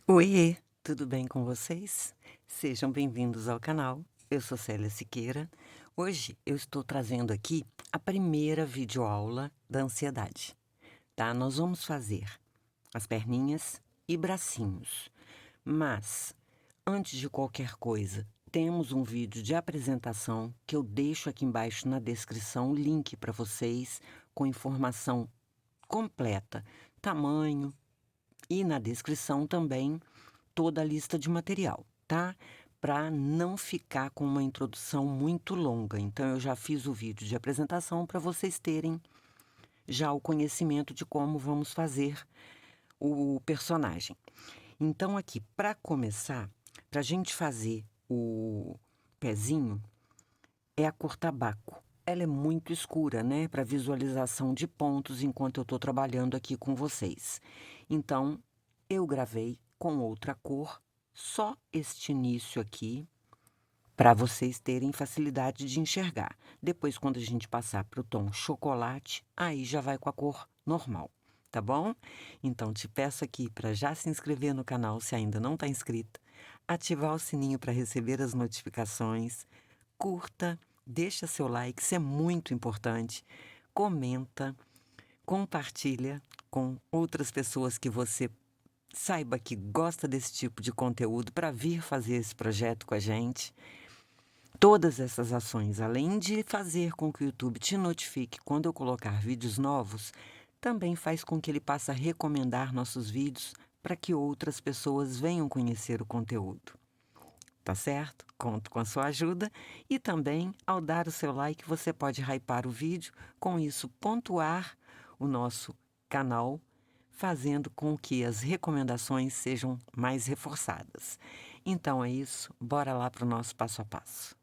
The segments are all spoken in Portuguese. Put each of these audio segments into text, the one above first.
Oiê, tudo bem com vocês? Sejam bem-vindos ao canal. Eu sou Célia Siqueira. Hoje eu estou trazendo aqui a primeira videoaula da ansiedade, tá? Nós vamos fazer as perninhas e bracinhos. Mas, antes de qualquer coisa, temos um vídeo de apresentação que eu deixo aqui embaixo na descrição, o link para vocês com informação completa, tamanho e na descrição também toda a lista de material, tá? Para não ficar com uma introdução muito longa. Então, eu já fiz o vídeo de apresentação para vocês terem já o conhecimento de como vamos fazer o personagem. Então, aqui, para começar, para a gente fazer o pezinho, é a cor tabaco. Ela é muito escura, né? Para visualização de pontos enquanto eu estou trabalhando aqui com vocês. Então, eu gravei com outra cor, só este início aqui, para vocês terem facilidade de enxergar. Depois, quando a gente passar para o tom chocolate, aí já vai com a cor normal, tá bom? Então, te peço aqui para já se inscrever no canal se ainda não está inscrito, ativar o sininho para receber as notificações, curta, deixa seu like, isso é muito importante, comenta, compartilha com outras pessoas que você saiba que gosta desse tipo de conteúdo para vir fazer esse projeto com a gente. Todas essas ações, além de fazer com que o YouTube te notifique quando eu colocar vídeos novos, também faz com que ele passe a recomendar nossos vídeos para que outras pessoas venham conhecer o conteúdo. Tá certo? Conto com a sua ajuda e também, ao dar o seu like, você pode hypar o vídeo, com isso pontuar o nosso canal, fazendo com que as recomendações sejam mais reforçadas. Então é isso, bora lá para o nosso passo a passo.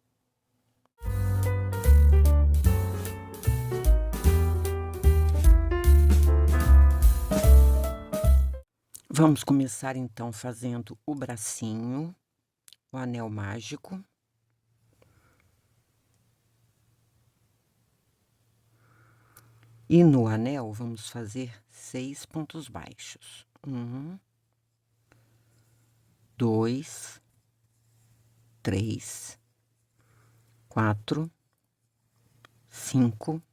Vamos começar então fazendo o bracinho, o anel mágico. E no anel vamos fazer 6 pontos baixos. 1, 2, 3, 4, 5,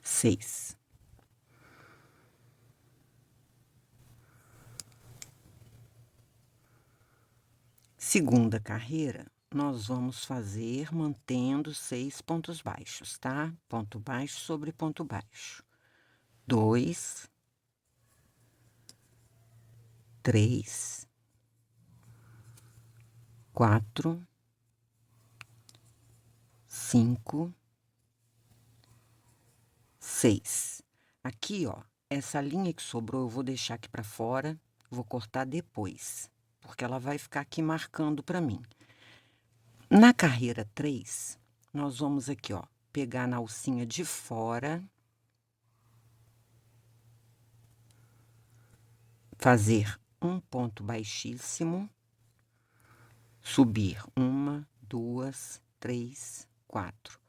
6. Segunda carreira, nós vamos fazer mantendo 6 pontos baixos, tá? Ponto baixo sobre ponto baixo. 2, 3, 4, 5, 6. Aqui, ó, essa linha que sobrou eu vou deixar aqui para fora, vou cortar depois, porque ela vai ficar aqui marcando para mim. Na carreira 3, nós vamos aqui, ó, pegar na alcinha de fora, fazer um ponto baixíssimo, subir 1, 2, 3, 4,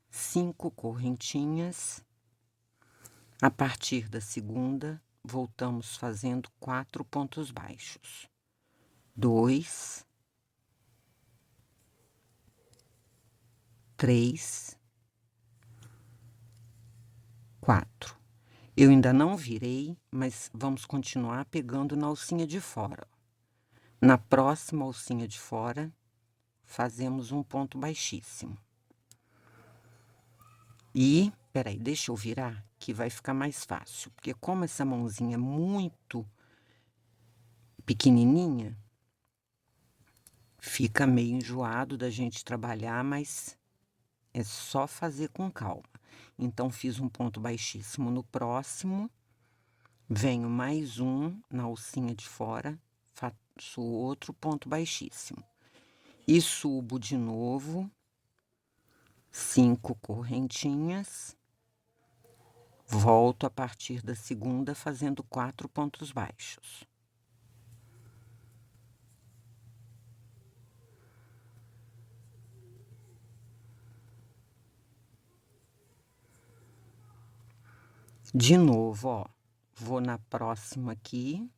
5 correntinhas. A partir da segunda, voltamos fazendo 4 pontos baixos. 2, 3, 4. Eu ainda não virei, mas vamos continuar pegando na alcinha de fora. Na próxima alcinha de fora, fazemos um ponto baixíssimo. E, peraí, deixa eu virar, que vai ficar mais fácil. Porque como essa mãozinha é muito pequenininha, fica meio enjoado da gente trabalhar, mas é só fazer com calma. Então, fiz um ponto baixíssimo no próximo, venho mais um na alcinha de fora, faço outro ponto baixíssimo. E subo de novo, 5 correntinhas, volto a partir da segunda fazendo 4 pontos baixos. De novo, ó, vou na próxima aqui,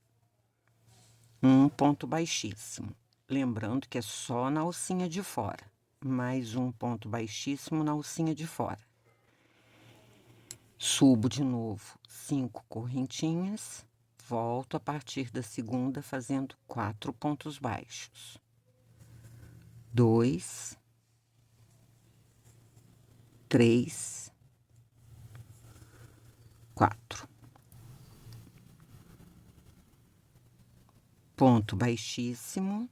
um ponto baixíssimo. Lembrando que é só na alcinha de fora. Mais um ponto baixíssimo na alcinha de fora. Subo de novo 5 correntinhas, volto a partir da segunda fazendo 4 pontos baixos. 2, 3, 4. Ponto baixíssimo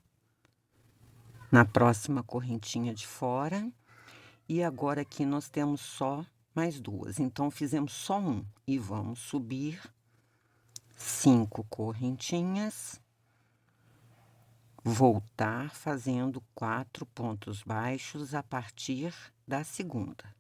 na próxima correntinha de fora. E agora aqui nós temos só mais 2. Então, fizemos só um. E vamos subir 5 correntinhas. Voltar fazendo 4 pontos baixos a partir da segunda.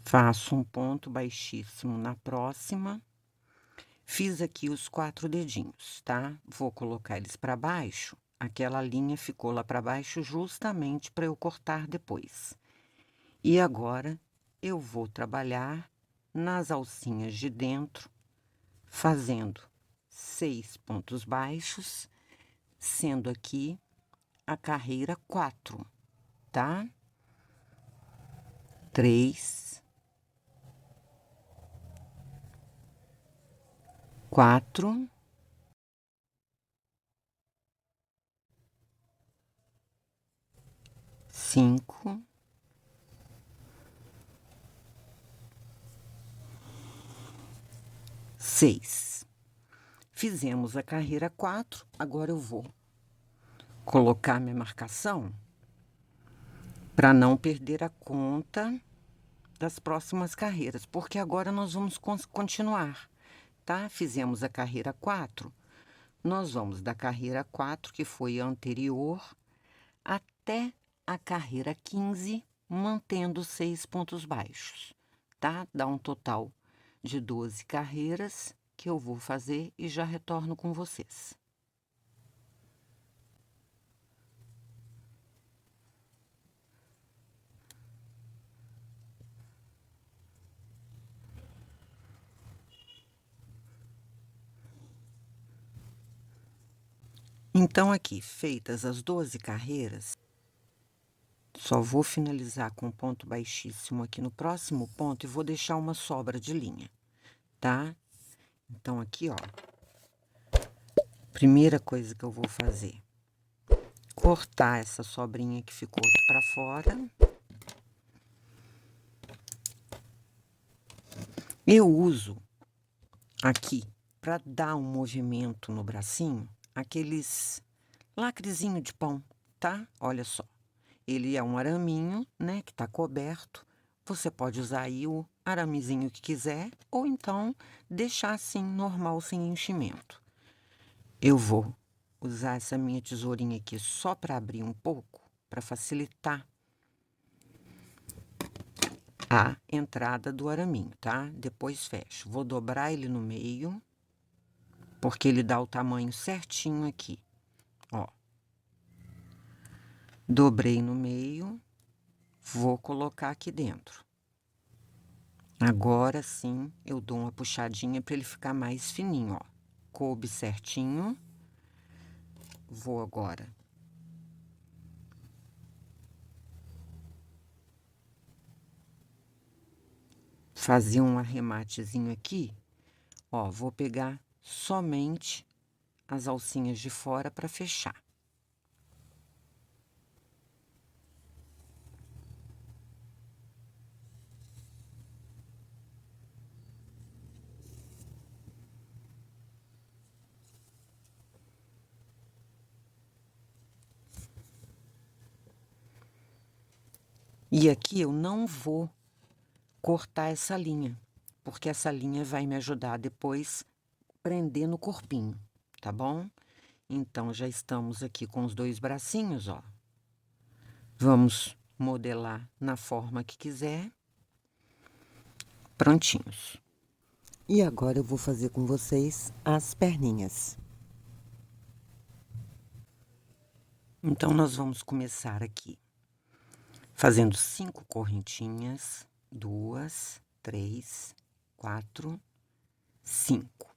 Faço um ponto baixíssimo na próxima. Fiz aqui os 4 dedinhos, tá? Vou colocar eles para baixo. Aquela linha ficou lá para baixo justamente para eu cortar depois. E agora, eu vou trabalhar nas alcinhas de dentro, fazendo 6 pontos baixos, sendo aqui a carreira 4, tá? 3, 4, 5, 6. Fizemos a carreira 4, agora eu vou colocar minha marcação para não perder a conta das próximas carreiras, porque agora nós vamos continuar, tá? Fizemos a carreira 4, nós vamos da carreira 4, que foi a anterior, até a carreira 15, mantendo 6 pontos baixos, tá? Dá um total de 12 carreiras que eu vou fazer e já retorno com vocês. Então, aqui, feitas as 12 carreiras, só vou finalizar com ponto baixíssimo aqui no próximo ponto e vou deixar uma sobra de linha, tá? Então, aqui, ó, primeira coisa que eu vou fazer, cortar essa sobrinha que ficou aqui pra fora. Eu uso aqui, pra dar um movimento no bracinho, aqueles lacrezinho de pão, tá? Olha só. Ele é um araminho, né, que tá coberto. Você pode usar aí o aramezinho que quiser, ou então deixar assim, normal, sem enchimento. Eu vou usar essa minha tesourinha aqui só para abrir um pouco, para facilitar a entrada do araminho, tá? Depois fecho. Vou dobrar ele no meio, porque ele dá o tamanho certinho aqui, ó. Dobrei no meio, vou colocar aqui dentro. Agora sim, eu dou uma puxadinha para ele ficar mais fininho, ó. Coube certinho. Vou agora fazer um arrematezinho aqui. Ó, vou pegar somente as alcinhas de fora para fechar. E aqui eu não vou cortar essa linha, porque essa linha vai me ajudar depois prender no corpinho, tá bom? Então, já estamos aqui com os 2 bracinhos, ó. Vamos modelar na forma que quiser. Prontinhos. E agora eu vou fazer com vocês as perninhas. Então, nós vamos começar aqui fazendo 5 correntinhas, 2, 3, 4, 5.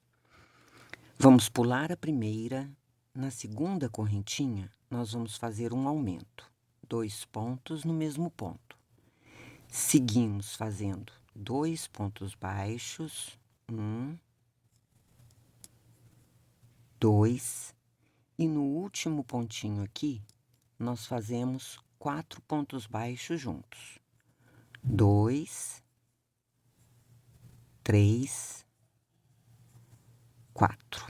Vamos pular a primeira. Na segunda correntinha, nós vamos fazer um aumento, 2 pontos no mesmo ponto. Seguimos fazendo 2 pontos baixos, 1, 2, e no último pontinho aqui, nós fazemos 4 pontos baixos juntos. 2, 3, 4.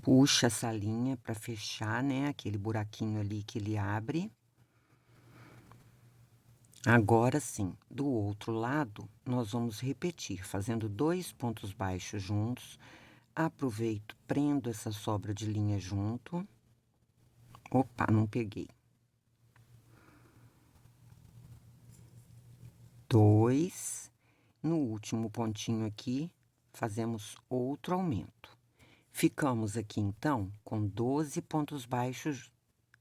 Puxa essa linha para fechar, né, aquele buraquinho ali que ele abre. Agora sim, do outro lado, nós vamos repetir, fazendo 2 pontos baixos juntos. Aproveito, prendo essa sobra de linha junto. Opa, não peguei. 2. No último pontinho aqui, fazemos outro aumento. Ficamos aqui, então, com 12 pontos baixos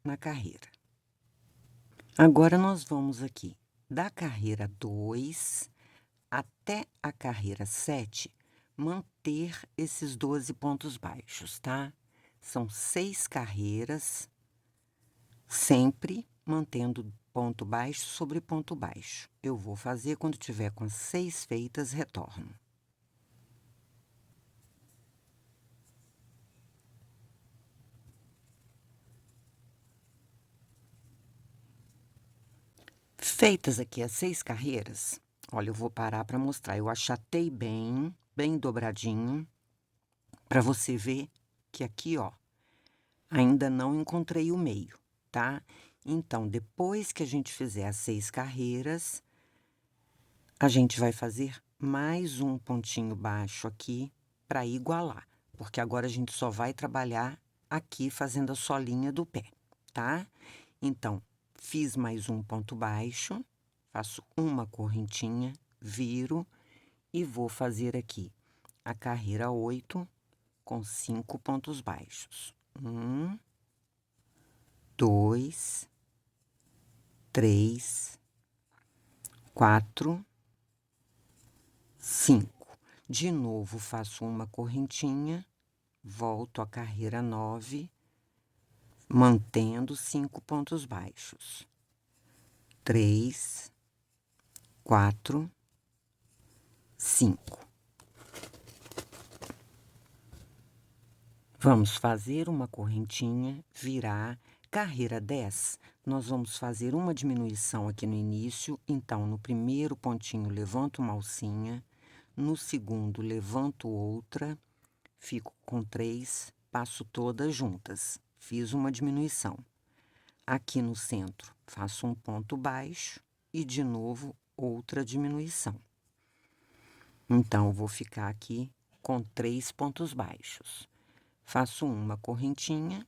na carreira. Agora, nós vamos aqui da carreira 2 até a carreira 7, manter esses 12 pontos baixos, tá? São 6 carreiras, sempre mantendo ponto baixo sobre ponto baixo. Eu vou fazer quando tiver com as 6 feitas, retorno. Feitas aqui as 6 carreiras, olha, eu vou parar para mostrar. Eu achatei bem, bem dobradinho, para você ver que aqui, ó, ainda não encontrei o meio, tá? Então, depois que a gente fizer as 6 carreiras, a gente vai fazer mais um pontinho baixo aqui para igualar, porque agora a gente só vai trabalhar aqui fazendo a solinha do pé, tá? Então, fiz mais um ponto baixo, faço uma correntinha, viro e vou fazer aqui a carreira 8 com 5 pontos baixos. 1, 2, 3, 4, 5. De novo, faço uma correntinha, volto à carreira 9, mantendo 5 pontos baixos. 3, 4, 5. Vamos fazer uma correntinha, virar. Carreira 10, nós vamos fazer uma diminuição aqui no início. Então, no primeiro pontinho, levanto uma alcinha. No segundo, levanto outra. Fico com 3, passo todas juntas. Fiz uma diminuição. Aqui no centro, faço um ponto baixo e, de novo, outra diminuição. Então, vou ficar aqui com 3 pontos baixos. Faço uma correntinha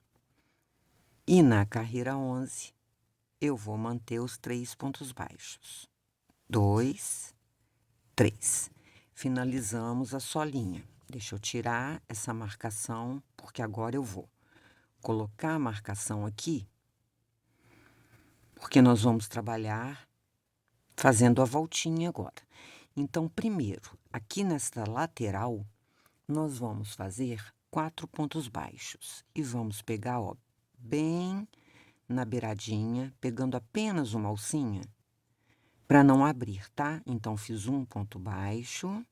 e na carreira 11, eu vou manter os 3 pontos baixos. 2, 3. Finalizamos a solinha. Deixa eu tirar essa marcação, porque agora eu vou colocar a marcação aqui, porque nós vamos trabalhar fazendo a voltinha agora. Então, primeiro, aqui nesta lateral, nós vamos fazer 4 pontos baixos e vamos pegar, ó, bem na beiradinha, pegando apenas uma alcinha, para não abrir, tá? Então, fiz um ponto baixo,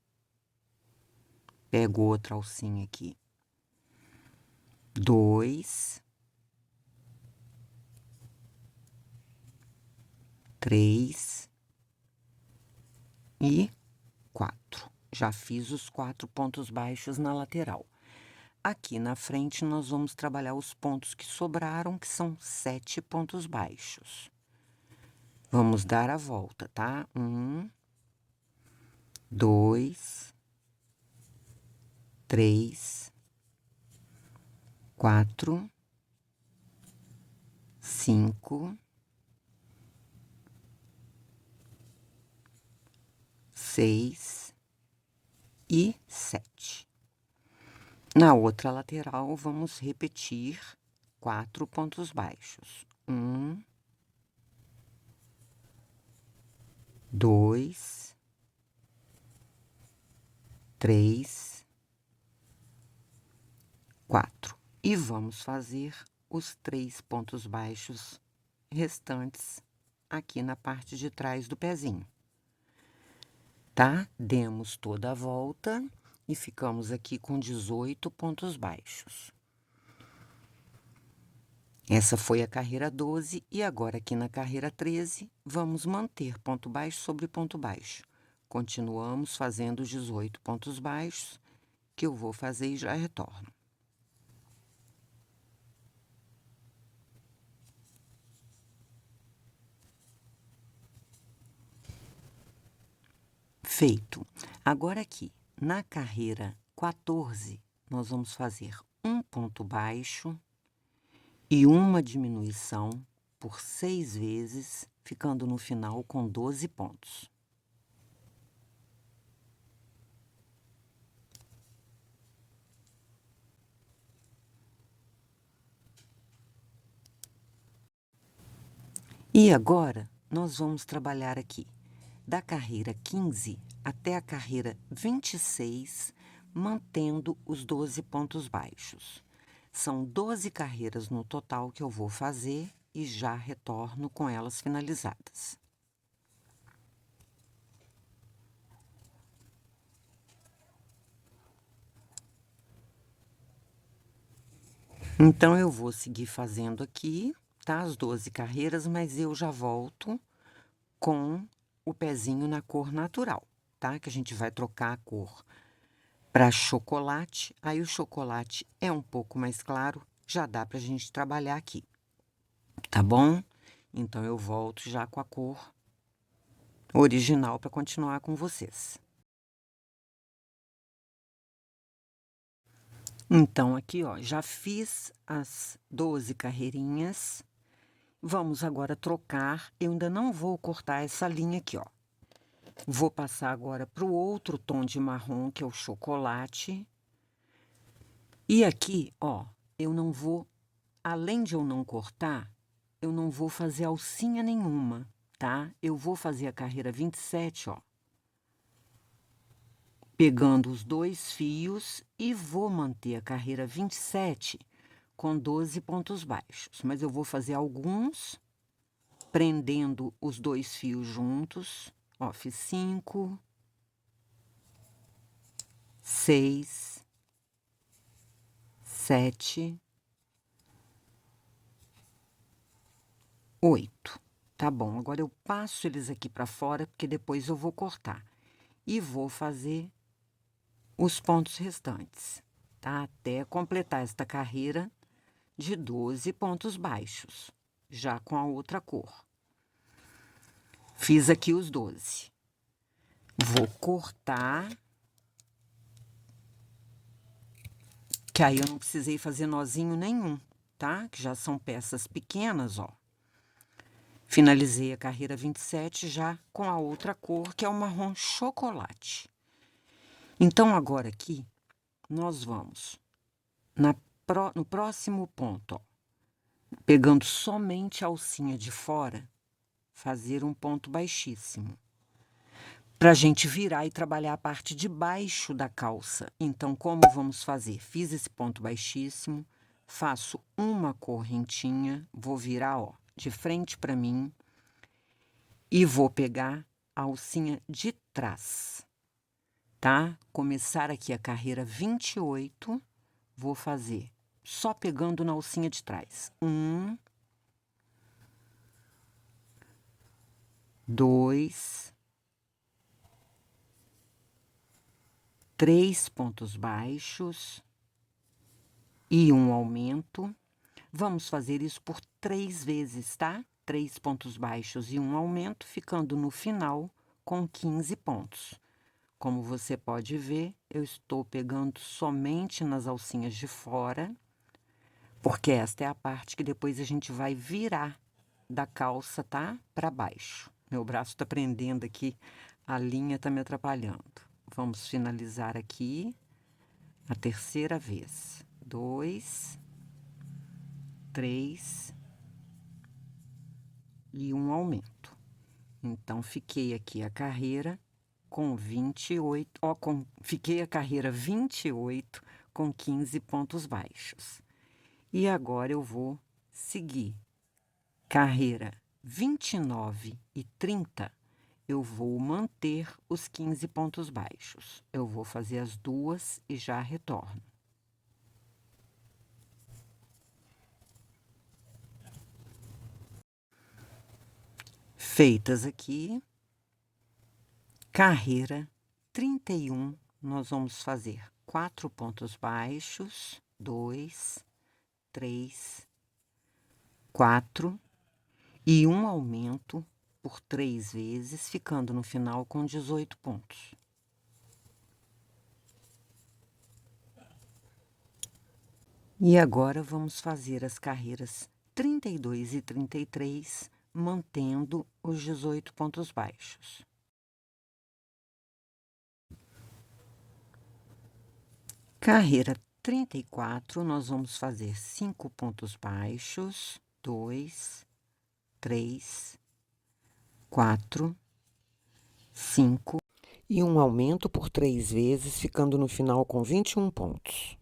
pego outra alcinha aqui, 2, 3 e 4. Já fiz os 4 pontos baixos na lateral. Aqui na frente, nós vamos trabalhar os pontos que sobraram, que são 7 pontos baixos. Vamos dar a volta, tá? 1, 2, 3, 4, 5, 6 e 7. Na outra lateral, vamos repetir 4 pontos baixos. 1, 2, 3, 4. E vamos fazer os 3 pontos baixos restantes aqui na parte de trás do pezinho, tá? Demos toda a volta e ficamos aqui com 18 pontos baixos. Essa foi a carreira 12 e agora aqui na carreira 13, vamos manter ponto baixo sobre ponto baixo. Continuamos fazendo os 18 pontos baixos, que eu vou fazer e já retorno. Feito. Agora aqui, na carreira 14, nós vamos fazer um ponto baixo e uma diminuição por 6 vezes, ficando no final com 12 pontos. E agora, nós vamos trabalhar aqui da carreira 15 até a carreira 26, mantendo os 12 pontos baixos. São 12 carreiras no total que eu vou fazer e já retorno com elas finalizadas. Então, eu vou seguir fazendo aqui, tá? As 12 carreiras, mas eu já volto com o pezinho na cor natural, tá? Que a gente vai trocar a cor para chocolate. Aí, o chocolate é um pouco mais claro, já dá pra gente trabalhar aqui, tá bom? Então, eu volto já com a cor original para continuar com vocês. Então, aqui, ó, já fiz as 12 carreirinhas. Vamos agora trocar. Eu ainda não vou cortar essa linha aqui, ó. Vou passar agora para o outro tom de marrom, que é o chocolate. E aqui, ó, eu não vou, além de eu não cortar, eu não vou fazer alcinha nenhuma, tá? Eu vou fazer a carreira 27, ó. Pegando os 2 fios e vou manter a carreira 27 com 12 pontos baixos. Mas eu vou fazer alguns prendendo os 2 fios juntos. Ó, fiz 5, 6, 7, 8. Tá bom, agora eu passo eles aqui para fora, porque depois eu vou cortar. E vou fazer os pontos restantes, tá? Até completar esta carreira de 12 pontos baixos, já com a outra cor. Fiz aqui os 12. Vou cortar, que aí eu não precisei fazer nozinho nenhum, tá? Que já são peças pequenas, ó. Finalizei a carreira 27 já com a outra cor, que é o marrom chocolate. Então, agora aqui, nós vamos no próximo ponto, ó, pegando somente a alcinha de fora, fazer um ponto baixíssimo. Pra gente virar e trabalhar a parte de baixo da calça. Então, como vamos fazer? Fiz esse ponto baixíssimo, faço uma correntinha, vou virar, ó, de frente pra mim e vou pegar a alcinha de trás, tá? Começar aqui a carreira 28, vou fazer só pegando na alcinha de trás. 1, 2, 3 pontos baixos e um aumento. Vamos fazer isso por 3 vezes, tá? 3 pontos baixos e um aumento, ficando no final com 15 pontos. Como você pode ver, eu estou pegando somente nas alcinhas de fora, porque esta é a parte que depois a gente vai virar da calça, tá? Para baixo. Meu braço tá prendendo aqui, a linha tá me atrapalhando. Vamos finalizar aqui a terceira vez. 2, 3 e um aumento. Então, fiquei aqui a carreira com 28, fiquei a carreira 28 com 15 pontos baixos. E agora eu vou seguir carreira 29 e 30, eu vou manter os 15 pontos baixos. Eu vou fazer as duas e já retorno. Feitas aqui, carreira 31, nós vamos fazer 4 pontos baixos, 2, 3, 4 e um aumento por 3 vezes, ficando no final com 18 pontos. E agora vamos fazer as carreiras 32 e 33, mantendo os 18 pontos baixos. Carreira 34, nós vamos fazer 5 pontos baixos, 2, 3, 4, 5 e um aumento por 3 vezes, ficando no final com 21 pontos.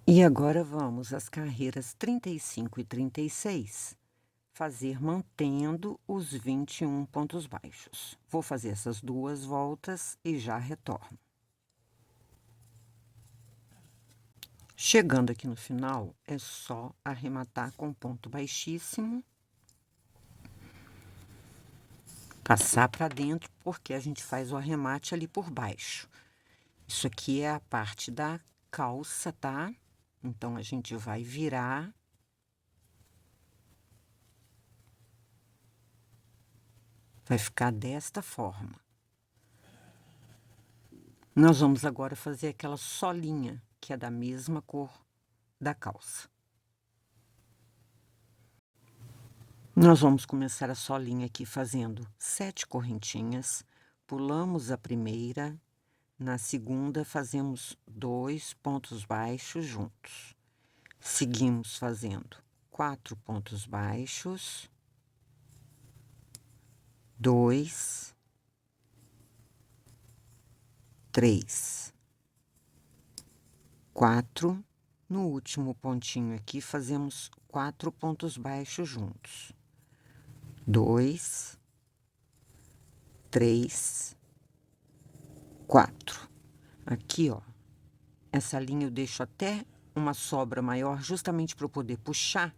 E agora vamos às carreiras 35 e 36, fazer mantendo os 21 pontos baixos. Vou fazer essas duas voltas e já retorno. Chegando aqui no final, é só arrematar com ponto baixíssimo. Passar para dentro, porque a gente faz o arremate ali por baixo. Isso aqui é a parte da calça, tá? Então, a gente vai virar. Vai ficar desta forma. Nós vamos agora fazer aquela solinha, que é da mesma cor da calça. Nós vamos começar a solinha aqui fazendo 7 correntinhas, pulamos a primeira, na segunda fazemos 2 pontos baixos juntos. Seguimos fazendo 4 pontos baixos, 2, 3, 4. No último pontinho aqui, fazemos 4 pontos baixos juntos. 2, 3, 4. Aqui, ó, essa linha eu deixo até uma sobra maior, justamente para eu poder puxar,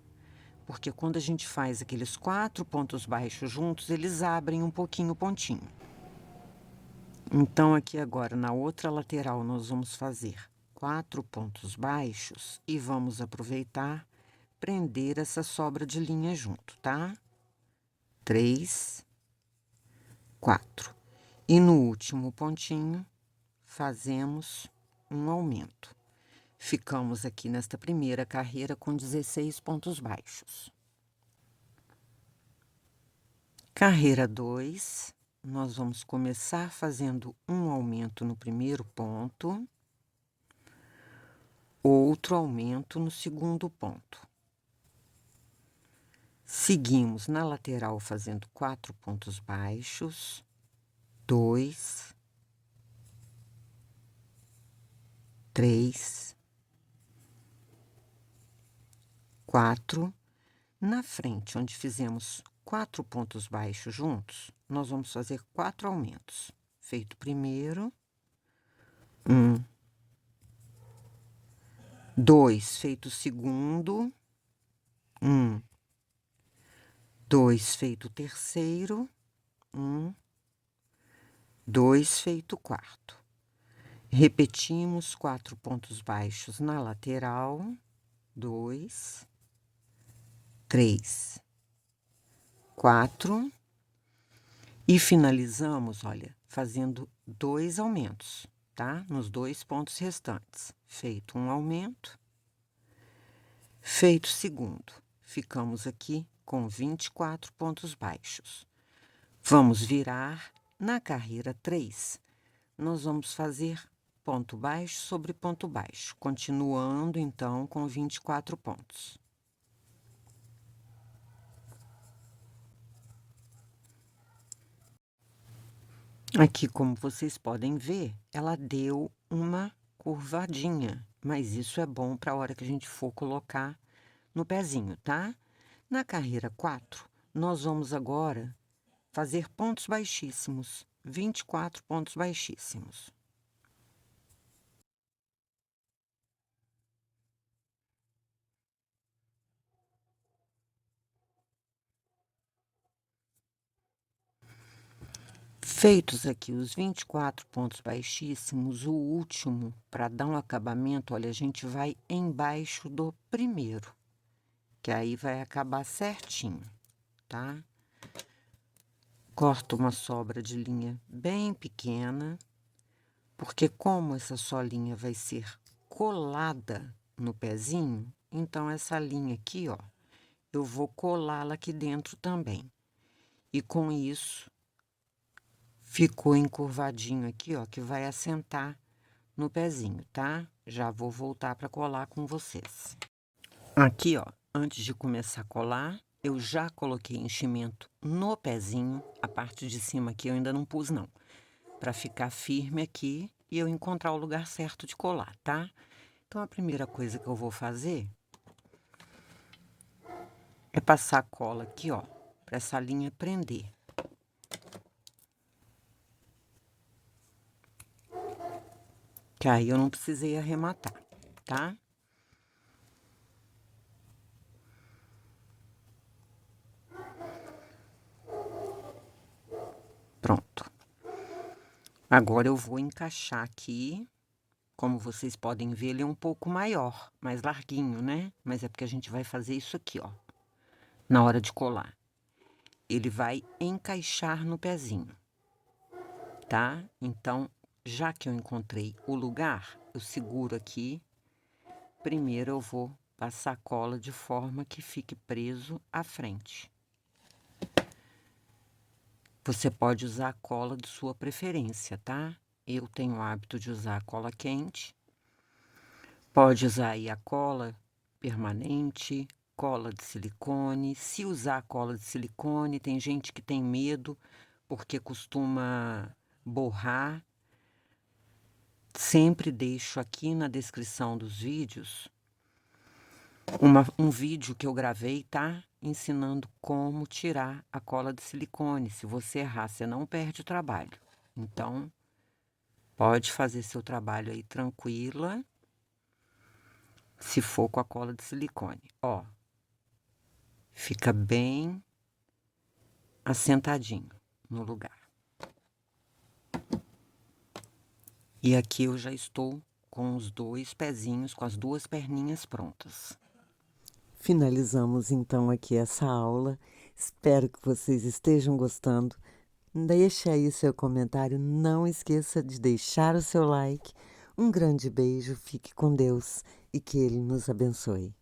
porque quando a gente faz aqueles 4 pontos baixos juntos, eles abrem um pouquinho o pontinho. Então, aqui agora, na outra lateral, nós vamos fazer 4 pontos baixos e vamos aproveitar, prender essa sobra de linha junto, tá? 3, 4. E no último pontinho, fazemos um aumento. Ficamos aqui nesta primeira carreira com 16 pontos baixos. Carreira 2, nós vamos começar fazendo um aumento no primeiro ponto, outro aumento no segundo ponto. Seguimos na lateral fazendo 4 pontos baixos, 2, 3, 4. Na frente, onde fizemos 4 pontos baixos juntos, nós vamos fazer 4 aumentos. Feito o primeiro, 1, 2, feito o segundo, 1, 2, feito o terceiro, 1, 2, feito o quarto. Repetimos 4 pontos baixos na lateral, 2, 3, 4. E finalizamos, olha, fazendo 2 aumentos, tá? Nos 2 pontos restantes. Feito um aumento, feito o segundo. Ficamos aqui com 24 pontos baixos. Vamos virar na carreira 3. Nós vamos fazer ponto baixo sobre ponto baixo, continuando então com 24 pontos. Aqui, como vocês podem ver, ela deu uma curvadinha, mas isso é bom para a hora que a gente for colocar no pezinho, tá? Na carreira 4, nós vamos agora fazer pontos baixíssimos, 24 pontos baixíssimos. Feitos aqui os 24 pontos baixíssimos, o último, para dar um acabamento, olha, a gente vai embaixo do primeiro, que aí vai acabar certinho, tá? Corto uma sobra de linha bem pequena, porque como essa solinha vai ser colada no pezinho, então essa linha aqui, ó, eu vou colá-la aqui dentro também. E com isso, ficou encurvadinho aqui, ó, que vai assentar no pezinho, tá? Já vou voltar para colar com vocês. Aqui, ó, antes de começar a colar, eu já coloquei enchimento no pezinho. A parte de cima aqui eu ainda não pus, não. Para ficar firme aqui e eu encontrar o lugar certo de colar, tá? Então, a primeira coisa que eu vou fazer é passar a cola aqui, ó, para essa linha prender. Que aí eu não precisei arrematar, tá? Pronto. Agora eu vou encaixar aqui. Como vocês podem ver, ele é um pouco maior, mais larguinho, né? Mas é porque a gente vai fazer isso aqui, ó, na hora de colar. Ele vai encaixar no pezinho, tá? Então, já que eu encontrei o lugar, eu seguro aqui. Primeiro eu vou passar a cola de forma que fique preso à frente. Você pode usar a cola de sua preferência, tá? Eu tenho o hábito de usar a cola quente. Pode usar aí a cola permanente, cola de silicone. Se usar a cola de silicone, tem gente que tem medo porque costuma borrar. Sempre deixo aqui na descrição dos vídeos um vídeo que eu gravei, tá? Ensinando como tirar a cola de silicone. Se você errar, você não perde o trabalho. Então, pode fazer seu trabalho aí tranquila, se for com a cola de silicone. Ó, fica bem assentadinho no lugar. E aqui eu já estou com os dois pezinhos, com as duas perninhas prontas. Finalizamos então aqui essa aula. Espero que vocês estejam gostando. Deixe aí seu comentário, não esqueça de deixar o seu like. Um grande beijo, fique com Deus e que Ele nos abençoe.